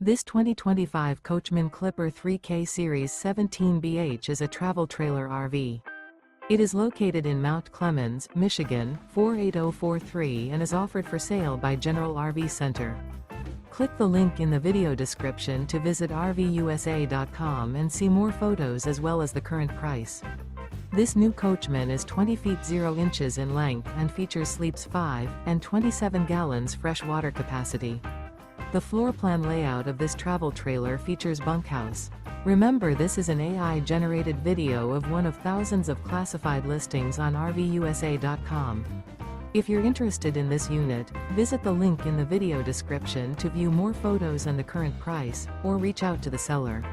This 2025 Coachmen Clipper 3K Series 17BH is a travel trailer RV. It is located in Mount Clemens, Michigan, 48043 and is offered for sale by General RV Center. Click the link in the video description to visit RVUSA.com and see more photos as well as the current price. This new Coachmen is 20 feet 0 inches in length and features sleeps 5 and 27 gallons fresh water capacity. The floor plan layout of this travel trailer features bunkhouse. Remember, this is an AI-generated video of one of thousands of classified listings on RVUSA.com. If you're interested in this unit, visit the link in the video description to view more photos and the current price, or reach out to the seller.